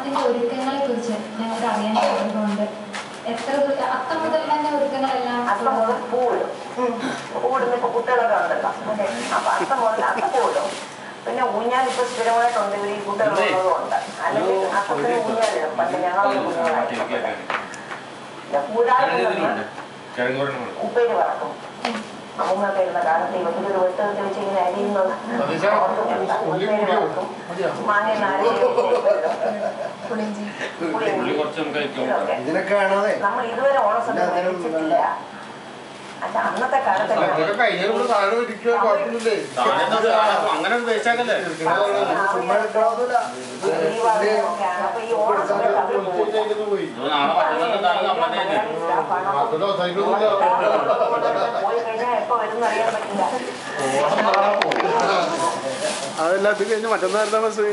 ഓണത്തിന്റെ ഒരുക്കങ്ങളെ കുറിച്ച് ഞങ്ങൾക്ക് അറിയാൻ സാധിക്കുന്നുണ്ട്. എത്ര അത്തം മുതൽ തന്നെ ഒരുക്കങ്ങളെല്ലാം അത്തം മുതൽ പൂവിടും. പൂവിടുന്ന ഇപ്പൊ കുട്ടികളൊക്കെ ഉണ്ടല്ലോ. അപ്പൊ അത്തം മുതൽ അത്തം പൂവിടും. പിന്നെ ഊഞ്ഞാൽ ഇപ്പൊ സ്ഥിരമായിട്ടുണ്ട്. ഇവർ ഈ കുട്ടികളുള്ളതും ഉണ്ട്. അല്ലെങ്കിൽ അത്തത്തിന് ഊഞ്ഞാലിടും. പണ്ട് ഞങ്ങളുടെ കുഞ്ഞുങ്ങളായിട്ട് പൂരാടുന്ന ഉപ്പേര് പറക്കും. അമ്മൂമ്മയൊക്കെ ഇരുന്ന കാലത്ത് ഇവർക്ക് ഒരു വെട്ടത്തിൽ വെച്ച് ഇങ്ങനെ അരിയുന്നത് ഉപ്പേര് പറക്കും. മാങ്ങ നമ്മൾ ഇതുവരെ ഓണസദ്യ കഴിച്ചിട്ടില്ല. പക്ഷെ അന്നത്തെ കാലത്ത് അപ്പൊ ഈ ഓണസമയത്ത് അവര് പോയി കഴിഞ്ഞാൽ എപ്പോ വരുന്ന അറിയാൻ പറ്റില്ല. അതെല്ലാത്തും കഴിഞ്ഞ് മറ്റന്നായിരുന്ന ബസ്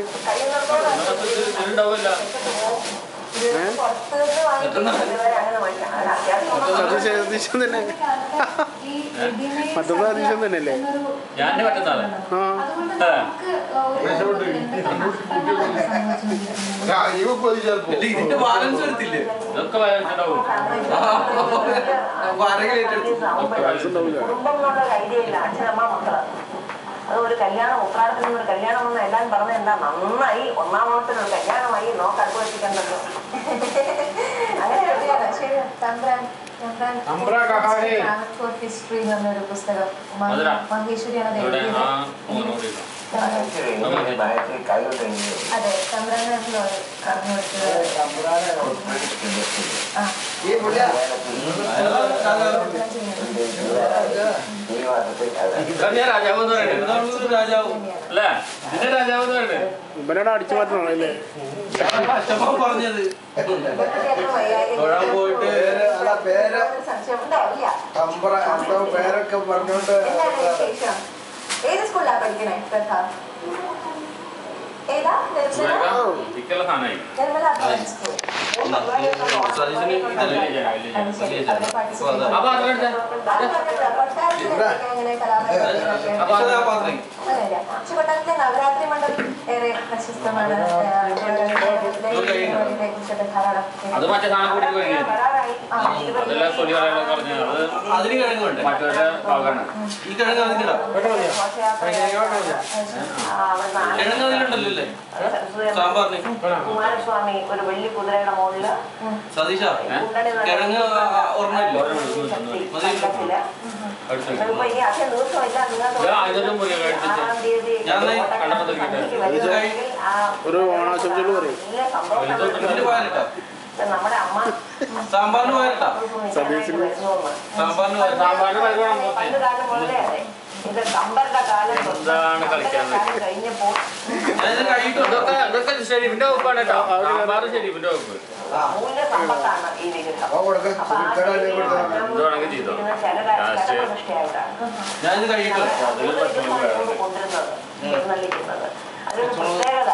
സതീശൻ തന്നെ മറ്റന്നാൾ സതീശൻ തന്നെയല്ലേ? ഇതിന്റെ ബാലൻസ് എടുത്തില്ലേ? കുടുംബം എന്നുള്ള ഐഡിയ ഇല്ല. അച്ഛനമ്മ മക്കള് അതൊരു കല്യാണം ഉത്രാടത്തിന് ഒരു കല്യാണം എന്ന് എല്ലാവരും പറഞ്ഞ എന്താ നന്നായി. ഒന്നാം ഓണത്തിന് ഒരു കല്യാണമായി നോക്കടുപ്പ് വെച്ചിട്ടുണ്ടല്ലോ. ഹിസ്റ്ററി എന്നൊരു പുസ്തകം മഹേശ്വരിയാണ് അതെ തമ്പ്രാനാട്ടിലോ പറഞ്ഞു ഇവനാണ് അടിച്ചു മാറ്റണം അല്ലേ? പറഞ്ഞത് പോയിട്ട് പേരൊക്കെ പറഞ്ഞോണ്ട് ഏത് സ്കൂളിലാണ് പഠിക്കണേ? ഏതാ കൊട്ടാരത്തിലെ നവരാത്രി മണ്ഡലം ഏറെ പ്രശസ്തമാണ്. കുമാരസ്വാമി ഒരു വെള്ളി കുതിരയുടെ മുകളില് സതീശ കിഴങ്ങ് ഓർമ്മയില്ല. ഇപ്പൊ ഈ അധികം ദിവസമില്ല. ഒരു ഓണാശംസകൾ പറയും. നമ്മുടെ അമ്മ സാമ്പാറിന് പോയട്ടാ. പണ്ട് കാലം മുതലേ അതെ. ഇത് കമ്പറുടെ കാലം കഴിഞ്ഞപ്പോ മൂല്യ സമ്പത്താണ് ഈ വിഗ്രഹം. ഞാനിത് കഴിയിട്ടോ കൊണ്ടിരുന്നത് അതൊരു പ്രത്യേകത.